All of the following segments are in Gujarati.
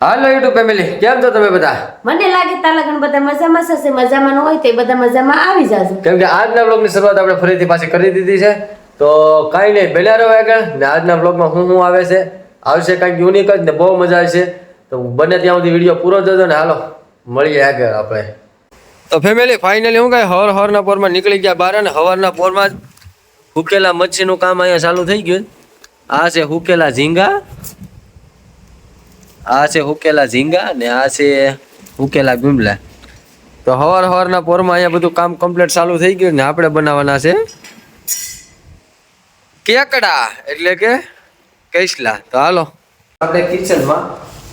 હાલો યુટ્યુબ ફેમિલી, કેમ છો તમે બધા? મને લાગે તાલગણ બધા મજામાં હશે, મજામાં ન હોય તો બધા મજામાં આવી જાજો. કેમ કે આજના બ્લોગની શરૂઆત આપણે ફરીથી પાછી કરી દીધી છે, તો કાંઈ નહીં, બન્યા રહો આગળ ને આજના બ્લોગમાં શું આવે છે, આવશે કાંઈક યુનિક જ ને બહુ મજા આવશે. તો બને ત્યાં સુધી વિડીયો પૂરો જોજો ને હાલો મળીએ આગળ આપણે. તો ફેમિલી ફાઇનલી હું કાંઈ હવારના પોરમાં નીકળી ગયા બહાર ને હવારના પોરમાં જ હુકેલા મચ્છીનું કામ અહીંયા ચાલુ થઈ ગયું. આ છે હુકેલા ઝીંગા, આ છે હુકેલા ઝીંગા ને આ છે હુકેલા ગુમલા. તો હવારના પોરમાં અહીંયા બધું કામ કમ્પ્લીટ ચાલુ થઈ ગયું ને આપણે બનાવવાના છે કેકડા એટલે કે કેસલા. તો હાલો આપણે કિચનમાં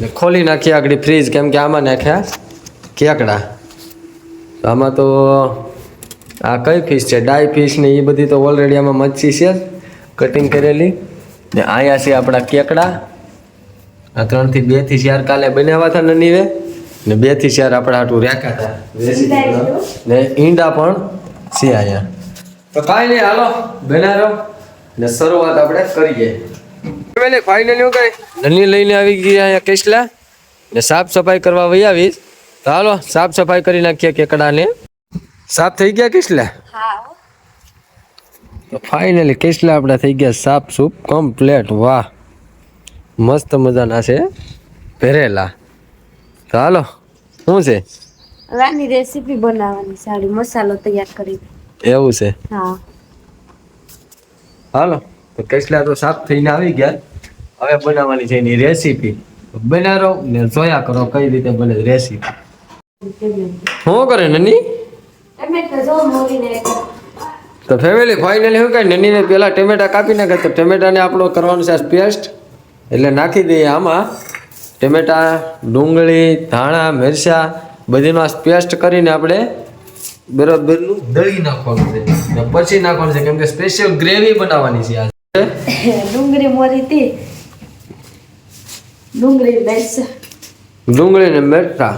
ને ખોલી નાખીએ આગળ ફ્રીજ, કેમ કે આમાં નાખ્યા કેકડા. તો આમાં તો આ કઈ ફિશ છે, ડાય ફિશ ને એ બધી તો ઓલરેડી આમાં મચ્છી છે કટિંગ કરેલી ને અહીંયા છે આપણા કેકડા. આ 3 થી 2 થી 4 કાલે બનાવ્યા હતા નનીવે ને 2 થી 4 આપણા હાટું રાખ્યા હતા ને ઈંડા પણ છે અહીંયા. તો કાંઈ નહીં, હાલો બનાવો ને શરૂઆત આપણે કરીએ. ફાઇનલી હું કઈ નની લઈને આવી ગઈ અહીંયા કેસલા ને સાફ સફાઈ કરવા વહી આવીશ. તો હાલો સાફ સફાઈ કરી નાખીએ કેકડાને. સાફ થઈ ગયા કેસલા? તો ફાઇનલી કેસલા આપણા થઈ ગયા સાફ સૂપ કમ્પ્લેટ. વાહ, મસ્ત મજાના છે ભરેલા. તો હાલો શું છે વાની રેસીપી બનાવવાની, સાડી મસાલો તૈયાર કરી. એવું છે? હા હાલો તો કેસલા તો સાફ થઈને આવી ગયા, હવે બનાવવાની છે એની રેસીપી. બનાવો ને જોયા કરો કઈ રીતે બને રેસીપી. શું કરે નની? ટમેટા જો મોરીને તો ફેમિલી ફાઇનલી શું કહે, નનીને પહેલાં ટમેટા કાપી નાખે. તો ટમેટાને આપણો કરવાનું છે પેસ્ટ, એટલે નાખી દઈએ આમાં ટમેટા, ડુંગળી, ધાણા, મિરચા બધીનો આ પેસ્ટ કરીને આપણે બરાબરનું દળી નાખવાનું છે ને પછી નાખવાનું છે, કેમ કે સ્પેશિયલ ગ્રેવી બનાવવાની છે આજે. ડુંગળી મોરી હતી, ડુંગળી મરચા, ડુંગળી ને મરચા.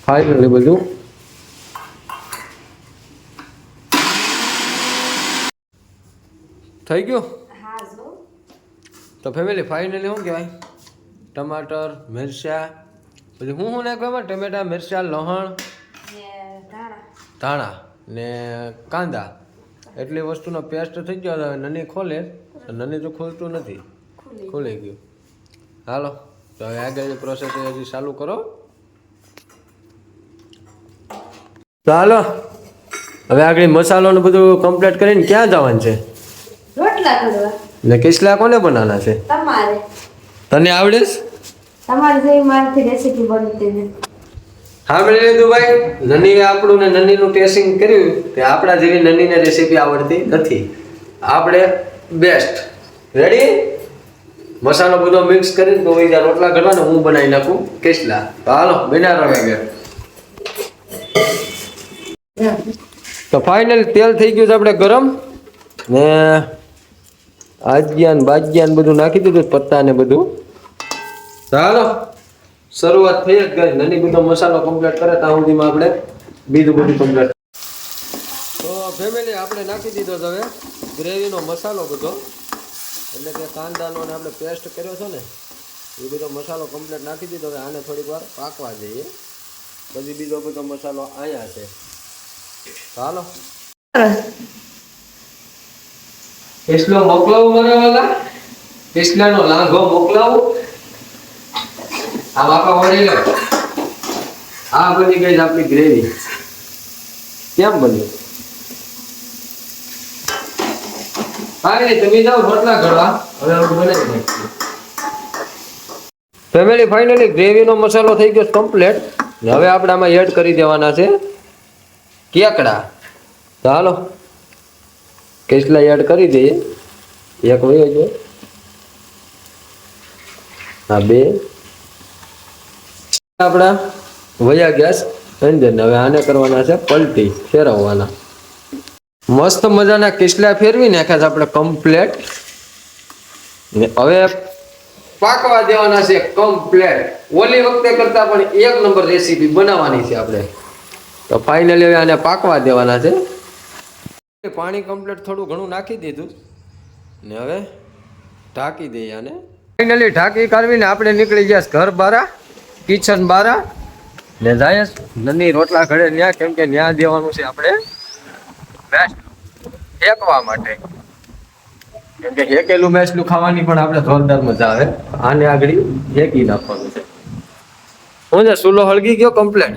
ફાઇનલી બધું થઈ ગયું. હા જો તો ફેમિલી ફાઇનલી શું કહેવાય, ટમાટર, મિરચા પછી હું નાખવામાં ટમેટા, મિરચા, લસણ, ને ધાણા, ધાણા ને કાંદા, એટલી વસ્તુનો પેસ્ટ થઈ ગયો. હવે નની ખોલે તો નની તો ખોલતું નથી, ખુલી ગયું. હાલો તો હવે આગળની પ્રોસેસ હજી ચાલુ કરો. તો હાલો હવે આગળ મસાલોને બધું કમ્પ્લીટ કરીને ક્યાં જવાનું છે? રોટલા કરવા. ને કિસલા કોને બનાવવાના છે? તમારે તને આવડે છે? તમારે જેવી મારાથી રેસીપી બનતી નથી. સાંભળી લીધું ભાઈ, નનીએ આપણું ને નનીનું ટેસ્ટિંગ કર્યું તે આપણા જેવી નનીને રેસીપી આવડતી નથી. આપણે બેસ્ટ. રેડી? મસાલો બધો મિક્સ કરીને તો બીજા રોટલા ઘડવાને હું બનાવી નાખું કિસલા. તો હાલો બના રહે ગયા. તો ફાઇનલ તેલ થઈ ગયું છે આપણે ગરમ ને આજ્ઞાન બાજ્ઞાન બધું નાખી દીધું, પત્તા ને બધું. ચાલો શરૂઆત થઈ જ ગઈ. નની બધો મસાલો કમ્પ્લીટ કરે ત્યાં સુધીમાં આપણે બીજું બધું કમ્પ્લીટ. તો ફેમિલી આપણે નાખી દીધો છે હવે ગ્રેવીનો મસાલો બધો, એટલે કે કાંદાનો ને આપણે પેસ્ટ કર્યો છે ને એ બધો મસાલો કમ્પ્લીટ નાખી દીધો. હવે આને થોડીક વાર પાકવા જઈએ, પછી બીજો બધો મસાલો અહીંયા છે. ચાલો કેસલો મોકલાવું મારા વાલા, કેસલાનો લાંઘો મોકલાવું. આ બાપા વળી લો. આ બની ગઈ આપણી ગ્રેવી. કેમ બની? હા નહીં, તમે જાઓ રોટલા ઘડવા, હવે હું બનાવી નાખીએ. ફેમિલી ફાઇનલી ગ્રેવીનો મસાલો થઈ ગયો કમ્પ્લીટ. હવે આપણે આમાં એડ કરી દેવાના છે કેકડા. તો હાલો કેસલા એડ કરી દઈએ. એક વયો જો, હા 2 આપણા વયા ગેસ અંજન. હવે આને કરવાના છે પલટી, ફેરવવાના. મસ્ત મજાના કેસલા ફેરવી નાખ્યા છે આપણે કમ્પ્લેટ. હવે પાકવા દેવાના છે કમ્પ્લેટ. ઓલી વખતે કરતા પણ 1 નંબર રેસીપી બનાવવાની છે આપણે. તો ફાઇનલી હવે આને પાકવા દેવાના છે. પાણી કમ્પ્લીટ થોડું ઘણું નાખી દીધું ને હવે ઢાંકી દઈએ આને ફાઇનલી ઢાંકી કાઢવીને આપણે નીકળી ગયા ઘર બારા કિચન બારા ને જાય નની રોટલા ઘડે ન્યા કેમ કે ન્યા દેવાનું છે આપણે બેસ્ટ શેકવા માટે કેમ કે શેકેલું મેસલું ખાવાની પણ આપણે જોરદાર મજા આવે આને આગળ શેકી નાખવાનું છે હું છે સુલો હળગી ગયો કમ્પ્લેટ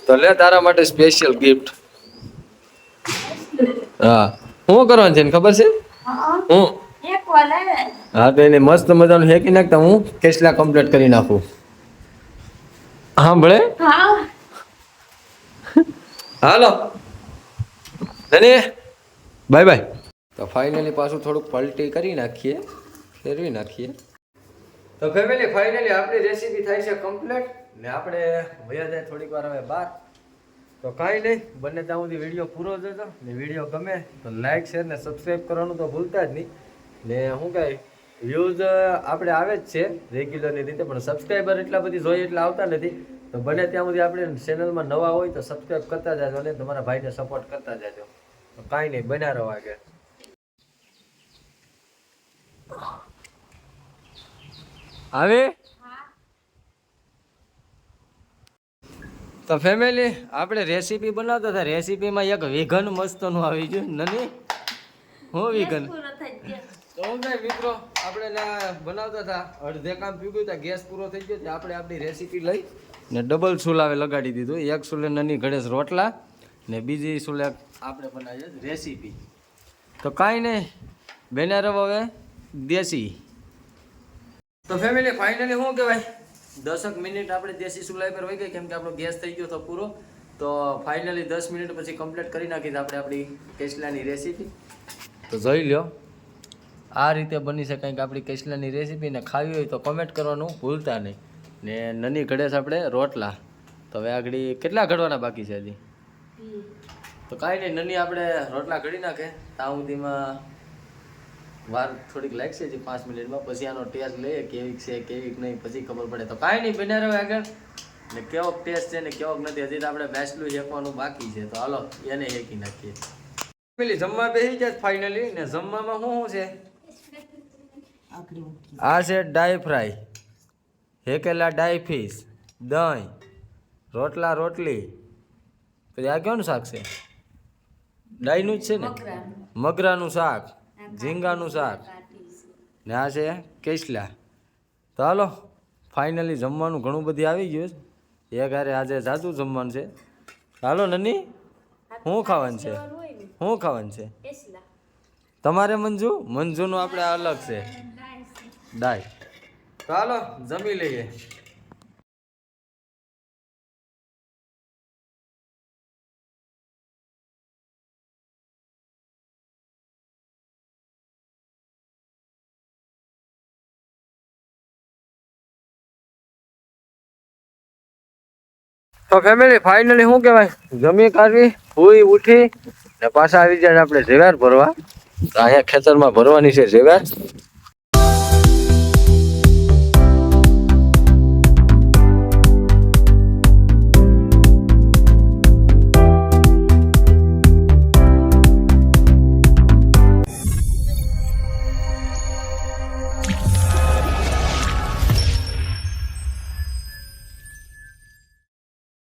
તો લે તારા માટે સ્પેશિયલ ગિફ્ટ હા શું કરવાનું છે ને ખબર છે હું હા તો એને મસ્ત મજાનું શેકી નાખતા હું કેસલા કમ્પ્લીટ કરી નાખું હા ભલે હાલો ધને બાય બાય તો ફાઇનલી પાછું થોડુંક પલટી કરી નાખીએ ફેરવી નાખીએ તો ફેમિલી ફાઇનલી આપણી રેસીપી થાય છે કમ્પ્લીટ ને આપણે વયા જાય થોડીક વાર હવે બહાર તો કાંઈ નહીં બંને ત્યાં સુધી વિડીયો પૂરો જતો ને વિડીયો ગમે તો લાઇક શેર ને સબસ્ક્રાઈબ કરવાનું તો ભૂલતા જ નહીં ને શું કહે વ્યૂઝ આપણે આવે જ છે રેગ્યુલરની રીતે પણ સબસ્ક્રાઈબર એટલા બધી જોઈએ એટલે આવતા નથી તો બને ત્યાં સુધી આપણે ચેનલમાં નવા હોય તો સબસ્ક્રાઈબ કરતા જાજો અને તમારા ભાઈને સપોર્ટ કરતા જાજો તો કાંઈ નહીં બન્યા રહો આગળ આવે તો ફેમિલી આપણે રેસીપી બનાવતા હતા રેસીપીમાં એક વિઘન મસ્તનું આવી ગયું નની હું વિઘન તો મિત્રો આપણે બનાવતા હતા અડધે કામ પીગું હતા ગેસ પૂરો થઈ ગયો આપણે આપણી રેસીપી લઈ ને ડબલ સુલાવે લગાડી દીધું એક સુલે નની ગળેશ રોટલા ને બીજી સુલે આપણે બનાવીએ રેસીપી તો કાંઈ નહીં બેને રવ હવે દેશી તો ફેમિલી ફાઇનલી શું કહેવાય 10 મિનિટ આપણે દેશી સુલાઈ પર વહી ગઈ કેમ કે આપણો ગેસ થઈ ગયો હતો પૂરો તો ફાઇનલી 10 મિનિટ પછી કમ્પ્લીટ કરી નાખી આપણે આપણી કેસલાની રેસીપી તો જોઈ લ્યો આ રીતે બની છે કંઈક આપણી કેસલાની રેસીપી ને ખાવી હોય તો કમેન્ટ કરવાનું ભૂલતા નહીં ને નની ઘડે છે આપણે રોટલા તો હવે આગળ કેટલા ઘડવાના બાકી છે હજી તો કાંઈ નહીં નની આપણે રોટલા ઘડી નાખે ત્યાં સુધીમાં વાર થોડીક લાગશે હજી 5 મિનિટમાં પછી આનો ટેસ્ટ લઈએ કેવીક છે કેવીક નહીં પછી ખબર પડે તો કાંઈ નહીં બને રહે આગળ ને કેવોક ટેસ્ટ છે ને કેવોક નથી હજી તો આપણે બેસલું શેકવાનું બાકી છે તો હાલો એને શેકી નાખીએ પેલી જમવા બેસી જાય ફાઇનલી ને જમવામાં શું છે આ છે ડાઈ ફ્રાય હેકેલા ડાઈ ફિશ દહીં રોટલા રોટલી પછી આ કેવાનું શાક છે ડાઈનું જ છે ને મગરાનું શાક ઝીંગાનું શાક ને આ છે કેસલા તો હાલો ફાઇનલી જમવાનું ઘણું બધી આવી ગયું છે એક હારે આજે જાદુ જમવાનું છે હાલો નની શું ખાવાનું છે શું ખાવાનું છે તમારે મંજુનું આપણે અલગ છે ડાય તો હાલો જમી લઈએ તો ફેમિલી ફાઇનલી શું કહેવાય જમી કાઢવી હુઈ ઉઠી ને પાછા આવી જાય આપણે ઝેવાર ભરવા તો અહીંયા ખેતરમાં ભરવાની છે ઝેવાર